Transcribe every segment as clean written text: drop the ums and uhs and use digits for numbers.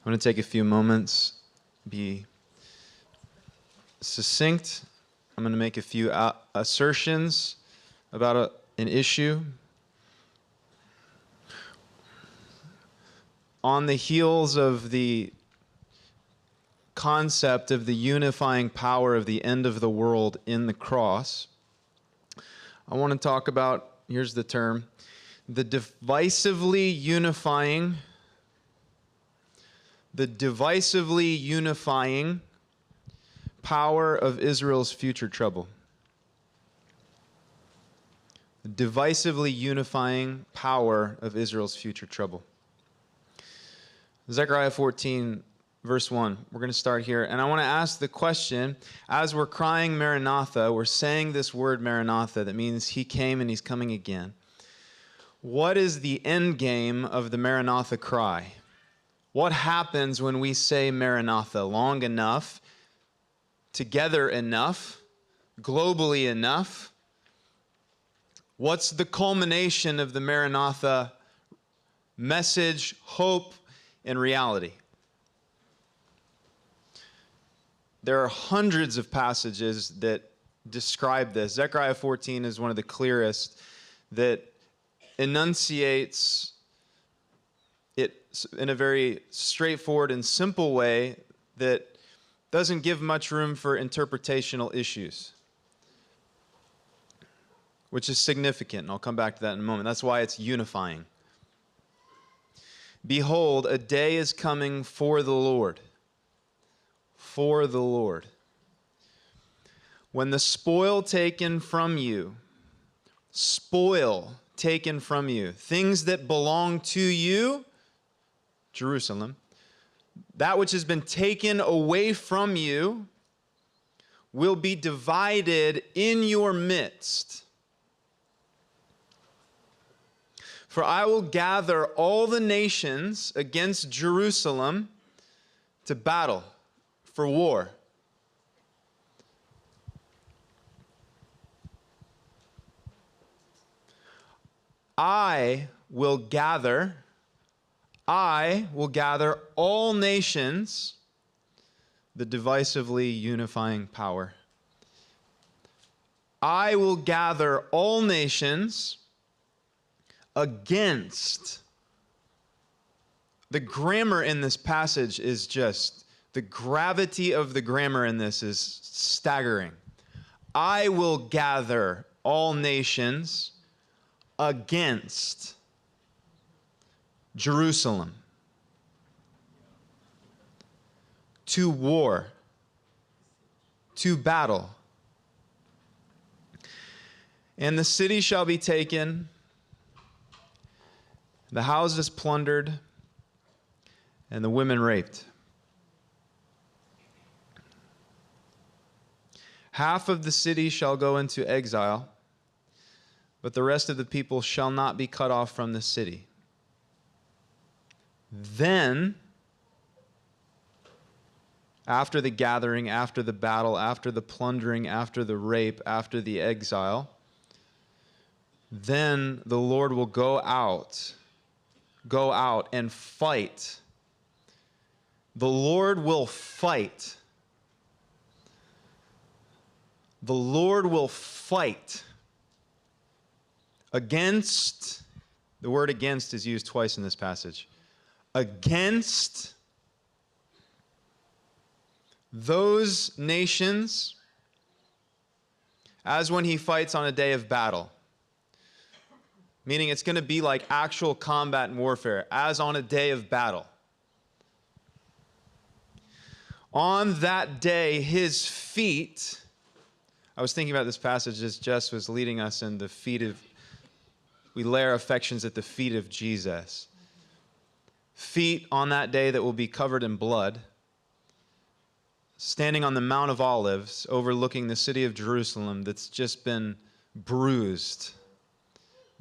I'm going to take a few moments, be succinct. I'm going to make a few assertions about an issue. On the heels of the concept of the unifying power of the end of the world in the cross, I want to talk about, here's the term, the divisively unifying power of Israel's future trouble. The divisively unifying power of Israel's future trouble. Zechariah 14, verse 1. We're going to start here. And I want to ask the question, as we're crying Maranatha, we're saying this word Maranatha, that means he came and he's coming again. What is the end game of the Maranatha cry? What happens when we say Maranatha long enough, together enough, globally enough? What's the culmination of the Maranatha message, hope, and reality? There are hundreds of passages that describe this. Zechariah 14 is one of the clearest that enunciates it in a very straightforward and simple way that doesn't give much room for interpretational issues, which is significant, and I'll come back to that in a moment. That's why it's unifying. Behold, a day is coming for the Lord. For the Lord. When the spoil taken from you, things that belong to you, Jerusalem, that which has been taken away from you will be divided in your midst. For I will gather all the nations against Jerusalem to battle, for war. I will gather all nations, the divisively unifying power. I will gather all nations against. The grammar in this passage is just, the gravity of the grammar in this is staggering. I will gather all nations against Jerusalem to war, to battle. And the city shall be taken, the houses plundered, and the women raped. Half of the city shall go into exile, but the rest of the people shall not be cut off from the city. Then, after the gathering, after the battle, after the plundering, after the rape, after the exile, then the Lord will go out and fight. The Lord will fight. The Lord will fight against, the word against is used twice in this passage, against those nations as when he fights on a day of battle. Meaning it's going to be like actual combat and warfare, as on a day of battle. On that day, his feet, I was thinking about this passage as Jess was leading us in the feet of, we lay our affections at the feet of Jesus. Feet on that day that will be covered in blood, standing on the Mount of Olives, overlooking the city of Jerusalem that's just been bruised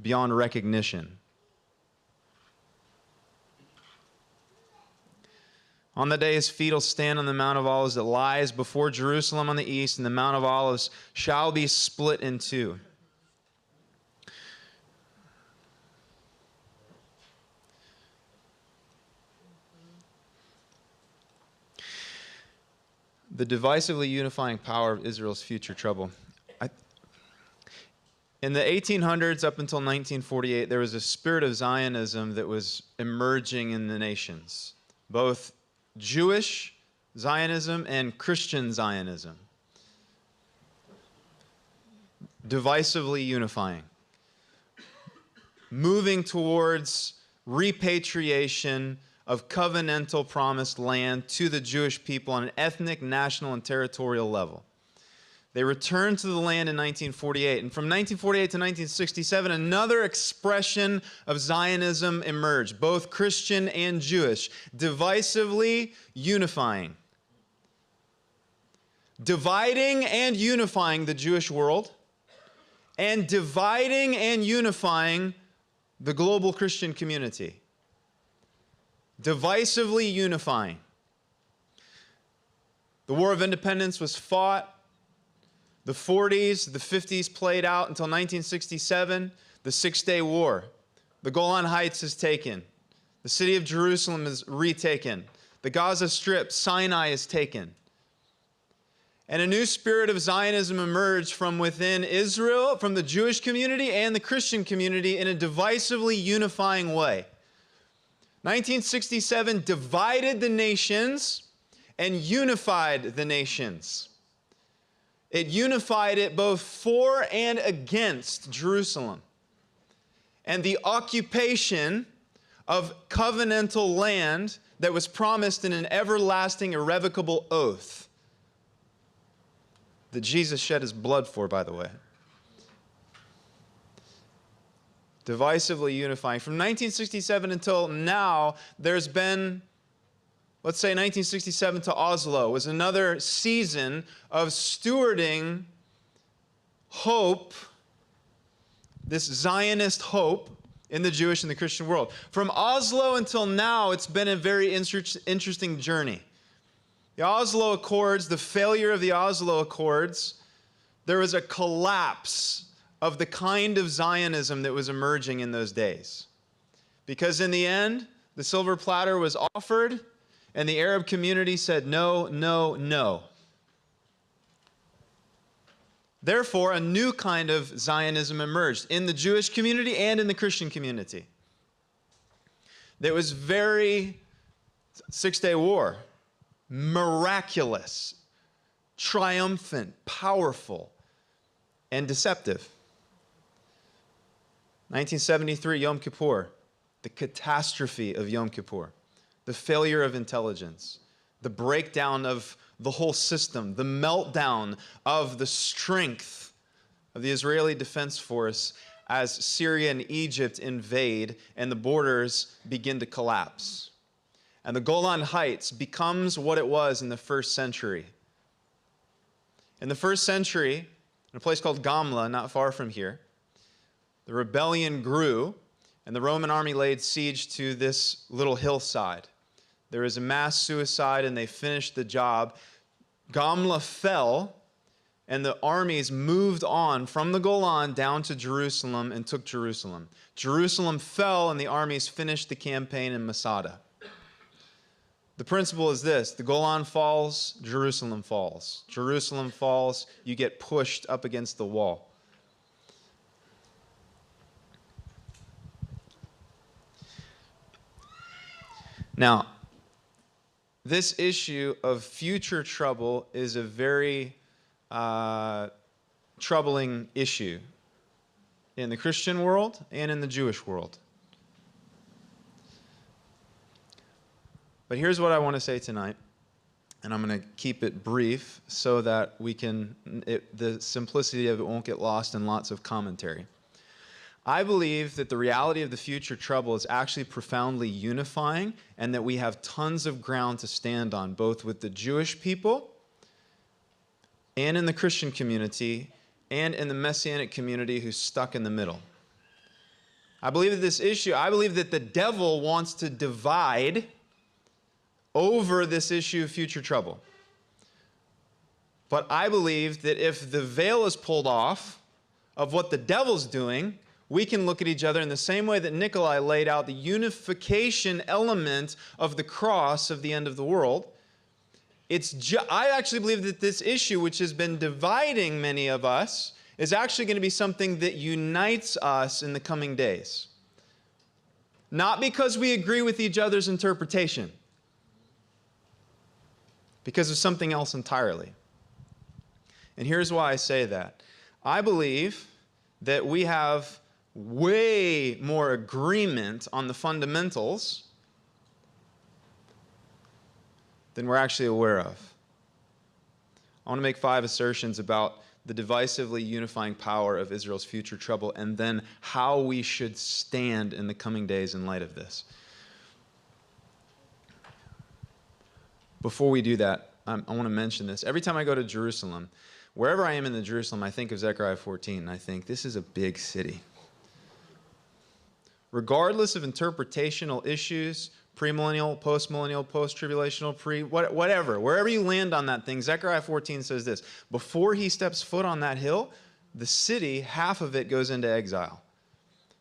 beyond recognition. On the day his feet will stand on the Mount of Olives that lies before Jerusalem on the east, and the Mount of Olives shall be split in two. The divisively unifying power of Israel's future trouble. In the 1800s up until 1948, there was a spirit of Zionism that was emerging in the nations, both Jewish Zionism and Christian Zionism. Divisively unifying. Moving towards repatriation of covenantal promised land to the Jewish people on an ethnic, national, and territorial level. They returned to the land in 1948. And from 1948 to 1967, another expression of Zionism emerged, both Christian and Jewish, divisively unifying. Dividing and unifying the Jewish world, and dividing and unifying the global Christian community. Divisively unifying. The War of Independence was fought. The 40s, the 50s played out until 1967, the Six-Day War. The Golan Heights is taken. The city of Jerusalem is retaken. The Gaza Strip, Sinai is taken. And a new spirit of Zionism emerged from within Israel, from the Jewish community and the Christian community in a divisively unifying way. 1967 divided the nations and unified the nations. It unified it both for and against Jerusalem. And the occupation of covenantal land that was promised in an everlasting, irrevocable oath that Jesus shed his blood for, by the way. Divisively unifying. From 1967 until now, there's been, let's say 1967 to Oslo, was another season of stewarding hope, this Zionist hope in the Jewish and the Christian world. From Oslo until now, it's been a very interesting journey. The Oslo Accords, the failure of the Oslo Accords, there was a collapse of the kind of Zionism that was emerging in those days. Because in the end, the silver platter was offered, and the Arab community said no, no, no. Therefore, a new kind of Zionism emerged in the Jewish community and in the Christian community. There was very Six-Day War, miraculous, triumphant, powerful, and deceptive. 1973, Yom Kippur, the catastrophe of Yom Kippur, the failure of intelligence, the breakdown of the whole system, the meltdown of the strength of the Israeli Defense Force as Syria and Egypt invade and the borders begin to collapse. And the Golan Heights becomes what it was in the first century. In the first century, in a place called Gamla, not far from here, the rebellion grew, and the Roman army laid siege to this little hillside. There was a mass suicide, and they finished the job. Gamla fell, and the armies moved on from the Golan down to Jerusalem and took Jerusalem. Jerusalem fell, and the armies finished the campaign in Masada. The principle is this: the Golan falls, Jerusalem falls. Jerusalem falls, you get pushed up against the wall. Now, this issue of future trouble is a very troubling issue in the Christian world and in the Jewish world. But here's what I want to say tonight, and I'm going to keep it brief so that we can, the simplicity of it won't get lost in lots of commentary. I believe that the reality of the future trouble is actually profoundly unifying, and that we have tons of ground to stand on, both with the Jewish people and in the Christian community and in the Messianic community who's stuck in the middle. I believe that this issue, I believe that the devil wants to divide over this issue of future trouble. But I believe that if the veil is pulled off of what the devil's doing, we can look at each other in the same way that Nikolai laid out the unification element of the cross of the end of the world. I actually believe that this issue, which has been dividing many of us, is actually going to be something that unites us in the coming days. Not because we agree with each other's interpretation, because of something else entirely. And here's why I say that. I believe that we have way more agreement on the fundamentals than we're actually aware of. I want to make 5 assertions about the divisively unifying power of Israel's future trouble, and then how we should stand in the coming days in light of this. Before we do that, I want to mention this. Every time I go to Jerusalem, wherever I am in the Jerusalem, I think of Zechariah 14, and I think this is a big city. Regardless of interpretational issues, premillennial, postmillennial, post-tribulational, whatever, wherever you land on that thing, Zechariah 14 says this: before he steps foot on that hill, the city, half of it goes into exile.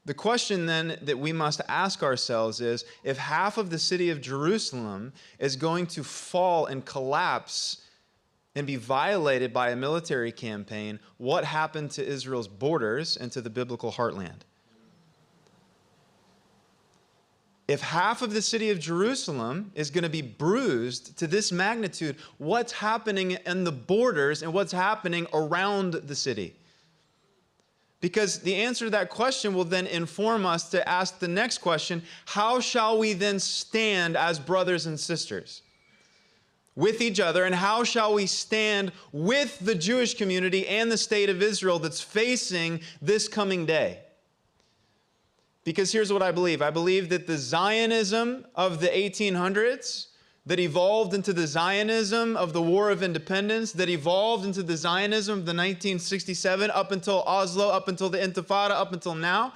The question then that we must ask ourselves is, if half of the city of Jerusalem is going to fall and collapse and be violated by a military campaign, what happened to Israel's borders and to the biblical heartland? If half of the city of Jerusalem is going to be bruised to this magnitude, what's happening in the borders and what's happening around the city? Because the answer to that question will then inform us to ask the next question: how shall we then stand as brothers and sisters with each other, and how shall we stand with the Jewish community and the state of Israel that's facing this coming day? Because here's what I believe. I believe that the Zionism of the 1800s that evolved into the Zionism of the War of Independence, that evolved into the Zionism of the 1967, up until Oslo, up until the Intifada, up until now,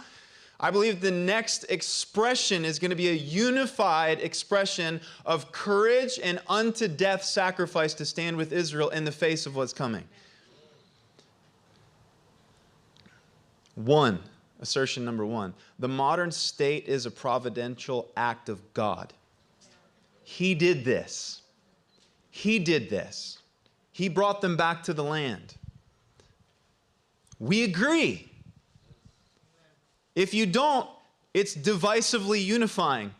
I believe the next expression is going to be a unified expression of courage and unto death sacrifice to stand with Israel in the face of what's coming. Assertion number 1, the modern state is a providential act of God. He did this. He did this. He brought them back to the land. We agree. If you don't, it's divisively unifying.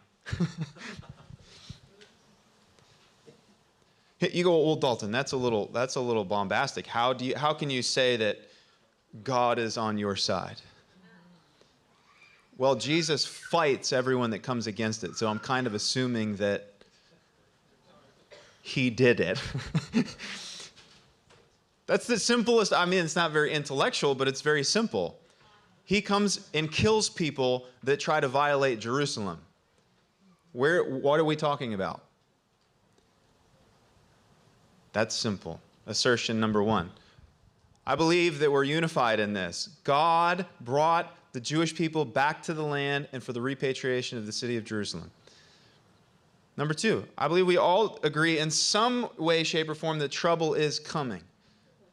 You go, well, Dalton, that's a little bombastic. How can you say that God is on your side? Well, Jesus fights everyone that comes against it, so I'm kind of assuming that he did it. That's the simplest. I mean, it's not very intellectual, but it's very simple. He comes and kills people that try to violate Jerusalem. What are we talking about? That's simple. Assertion number 1. I believe that we're unified in this. God brought the Jewish people back to the land and for the repatriation of the city of Jerusalem. Number 2, I believe we all agree in some way, shape, or form that trouble is coming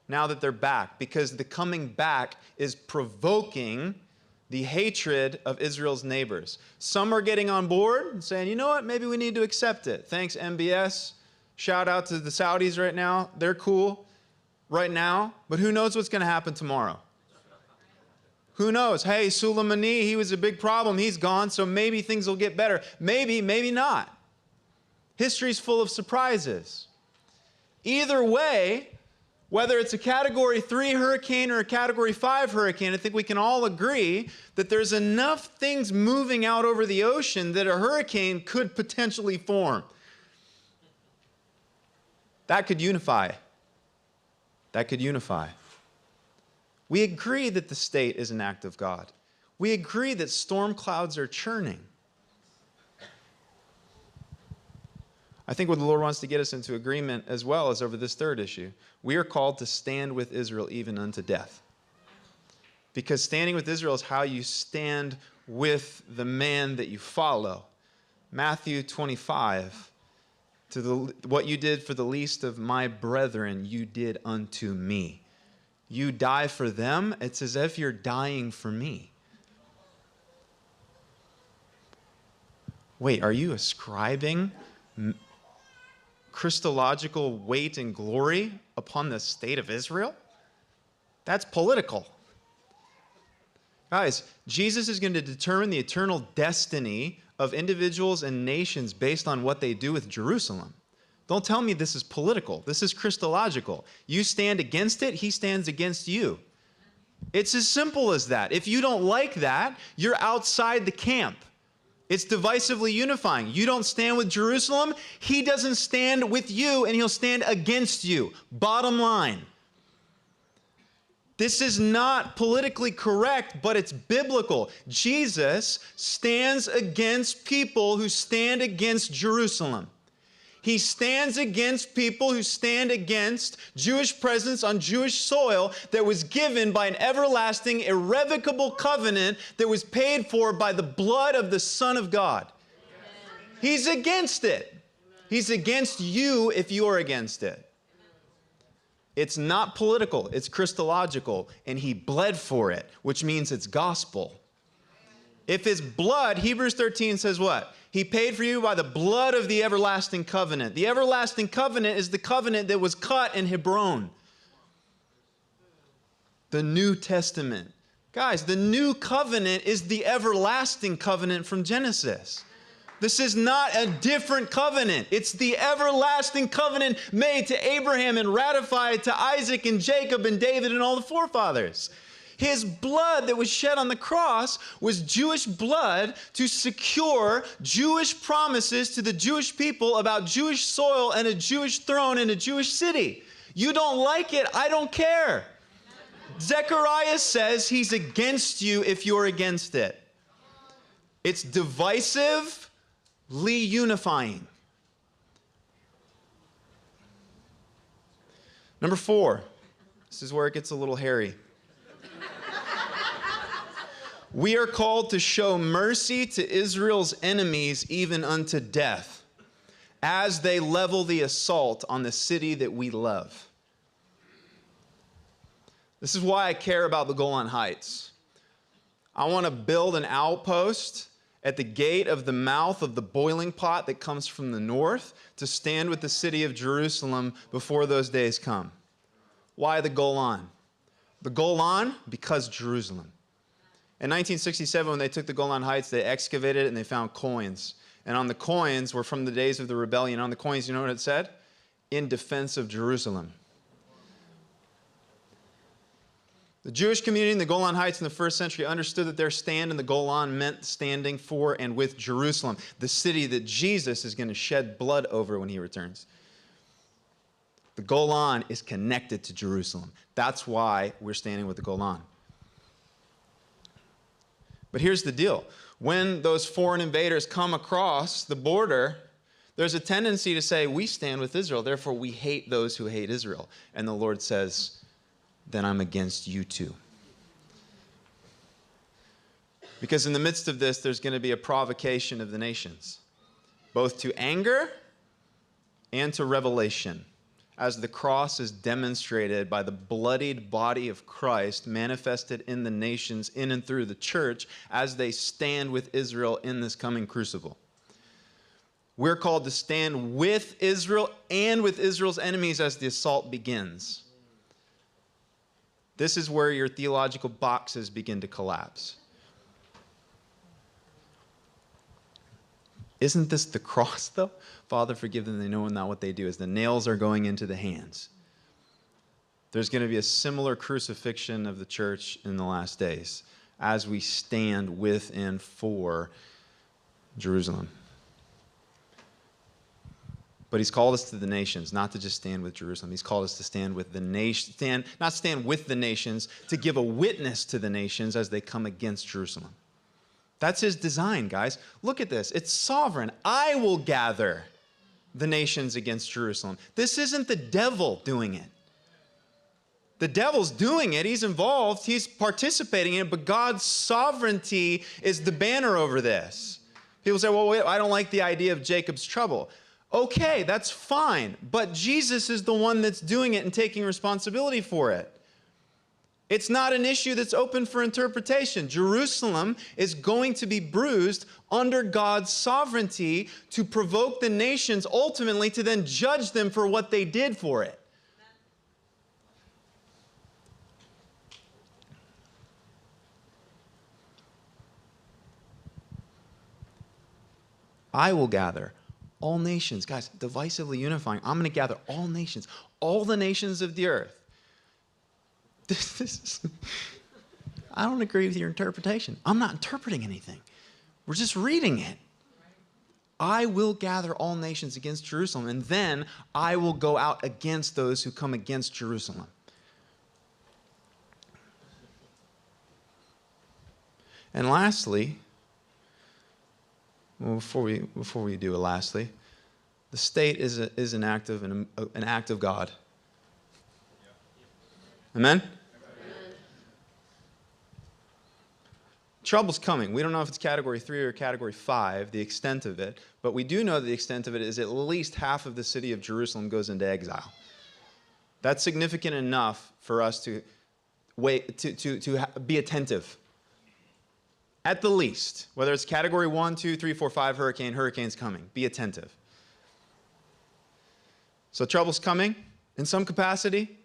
now that they're back, because the coming back is provoking the hatred of Israel's neighbors. Some are getting on board and saying, you know what, maybe we need to accept it. Thanks, MBS. Shout out to the Saudis right now. They're cool right now, but who knows what's going to happen tomorrow? Who knows? Hey, Soleimani, he was a big problem. He's gone, so maybe things will get better. Maybe, maybe not. History's full of surprises. Either way, whether it's a Category 3 hurricane or a Category 5 hurricane, I think we can all agree that there's enough things moving out over the ocean that a hurricane could potentially form. That could unify. That could unify. We agree that the state is an act of God. We agree that storm clouds are churning. I think what the Lord wants to get us into agreement as well is over this third issue. We are called to stand with Israel even unto death. Because standing with Israel is how you stand with the man that you follow. Matthew 25, what you did for the least of my brethren, you did unto me. You die for them, it's as if you're dying for me. Wait, are you ascribing Christological weight and glory upon the state of Israel? That's political. Guys, Jesus is going to determine the eternal destiny of individuals and nations based on what they do with Jerusalem. Don't tell me this is political. This is Christological. You stand against it, he stands against you. It's as simple as that. If you don't like that, you're outside the camp. It's divisively unifying. You don't stand with Jerusalem, he doesn't stand with you, and he'll stand against you. Bottom line. This is not politically correct, but it's biblical. Jesus stands against people who stand against Jerusalem. He stands against people who stand against Jewish presence on Jewish soil that was given by an everlasting, irrevocable covenant that was paid for by the blood of the Son of God. He's against it. He's against you if you're against it. It's not political, it's Christological, and he bled for it, which means it's gospel. If his blood, Hebrews 13 says what? He paid for you by the blood of the everlasting covenant. The everlasting covenant is the covenant that was cut in Hebron. The New Testament. Guys, the new covenant is the everlasting covenant from Genesis. This is not a different covenant. It's the everlasting covenant made to Abraham and ratified to Isaac and Jacob and David and all the forefathers. His blood that was shed on the cross was Jewish blood to secure Jewish promises to the Jewish people about Jewish soil and a Jewish throne in a Jewish city. You don't like it, I don't care. Zechariah says he's against you if you're against it. It's divisively unifying. Number 4, this is where it gets a little hairy. We are called to show mercy to Israel's enemies even unto death, as they level the assault on the city that we love. This is why I care about the Golan Heights. I want to build an outpost at the gate of the mouth of the boiling pot that comes from the north to stand with the city of Jerusalem before those days come. Why the Golan? The Golan, because Jerusalem. In 1967, when they took the Golan Heights, they excavated it and they found coins. And on the coins were from the days of the rebellion. On the coins, you know what it said? In defense of Jerusalem. The Jewish community in the Golan Heights in the first century understood that their stand in the Golan meant standing for and with Jerusalem, the city that Jesus is going to shed blood over when he returns. The Golan is connected to Jerusalem. That's why we're standing with the Golan. But here's the deal. When those foreign invaders come across the border, there's a tendency to say, we stand with Israel, therefore we hate those who hate Israel. And the Lord says, then I'm against you too. Because in the midst of this, there's going to be a provocation of the nations, both to anger and to revelation, as the cross is demonstrated by the bloodied body of Christ manifested in the nations, in and through the church, as they stand with Israel in this coming crucible. We're called to stand with Israel and with Israel's enemies as the assault begins. This is where your theological boxes begin to collapse. Isn't this the cross, though? Father, forgive them, they know not what they do, as the nails are going into the hands. There's going to be a similar crucifixion of the church in the last days as we stand with and for Jerusalem. But he's called us to the nations, not to just stand with Jerusalem. He's called us to stand with the nation, not stand with the nations, to give a witness to the nations as they come against Jerusalem. That's his design, guys. Look at this. It's sovereign. I will gather the nations against Jerusalem. This isn't the devil doing it. The devil's doing it. He's involved. He's participating in it. But God's sovereignty is the banner over this. People say, well, wait, I don't like the idea of Jacob's trouble. Okay, that's fine. But Jesus is the one that's doing it and taking responsibility for it. It's not an issue that's open for interpretation. Jerusalem is going to be bruised under God's sovereignty to provoke the nations ultimately to then judge them for what they did for it. I will gather all nations. Guys, divisively unifying. I'm going to gather all nations, all the nations of the earth. I don't agree with your interpretation. I'm not interpreting anything. We're just reading it. I will gather all nations against Jerusalem, and then I will go out against those who come against Jerusalem. And lastly, well, before we do it, lastly, the state is an act of God. Amen? Trouble's coming. We don't know if it's category 3 or category 5, the extent of it, but we do know that the extent of it is at least half of the city of Jerusalem goes into exile. That's significant enough for us to wait, to be attentive. At the least, whether it's category 1, 2, 3, 4, 5 hurricane's coming. Be attentive. So trouble's coming in some capacity.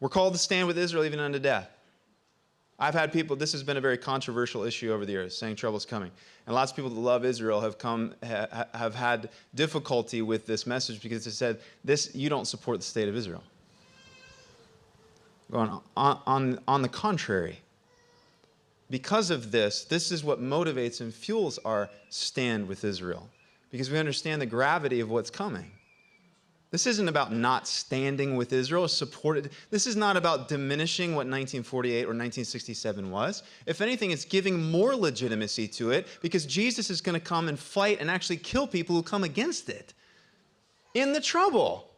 We're called to stand with Israel even unto death. I've had people, this has been a very controversial issue over the years, saying trouble's coming. And lots of people that love Israel have had difficulty with this message because they said, you don't support the state of Israel. Going on the contrary, because of this is what motivates and fuels our stand with Israel, because we understand the gravity of what's coming. This isn't about not standing with Israel, this is not about diminishing what 1948 or 1967 was. If anything, it's giving more legitimacy to it, because Jesus is going to come and fight and actually kill people who come against it. In the trouble.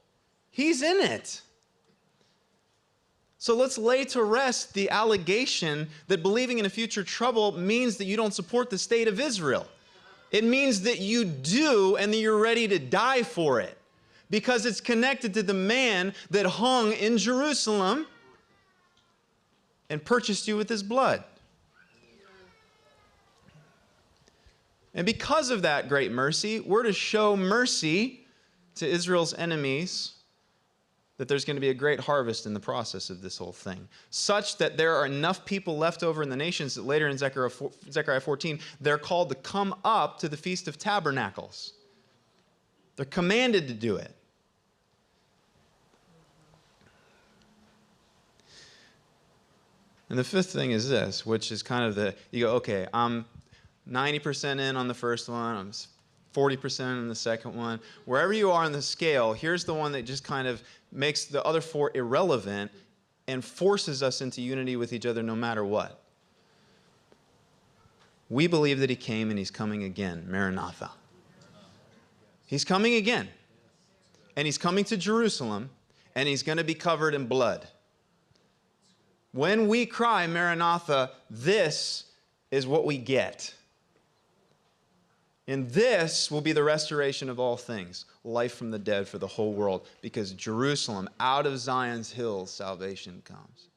He's in it. So let's lay to rest the allegation that believing in a future trouble means that you don't support the state of Israel. It means that you do, and that you're ready to die for it, because it's connected to the man that hung in Jerusalem and purchased you with his blood. And because of that great mercy, we're to show mercy to Israel's enemies, that there's going to be a great harvest in the process of this whole thing, such that there are enough people left over in the nations that later in Zechariah 14, they're called to come up to the Feast of Tabernacles. They're commanded to do it. And the fifth thing is this, which is kind of you go, okay, I'm 90% in on the first one, I'm 40% in the second one. Wherever you are on the scale, here's the one that just kind of makes the other four irrelevant and forces us into unity with each other no matter what. We believe that he came and he's coming again, Maranatha. He's coming again. And he's coming to Jerusalem, and he's going to be covered in blood. When we cry, Maranatha, this is what we get. And this will be the restoration of all things, life from the dead for the whole world, because Jerusalem, out of Zion's hills, salvation comes.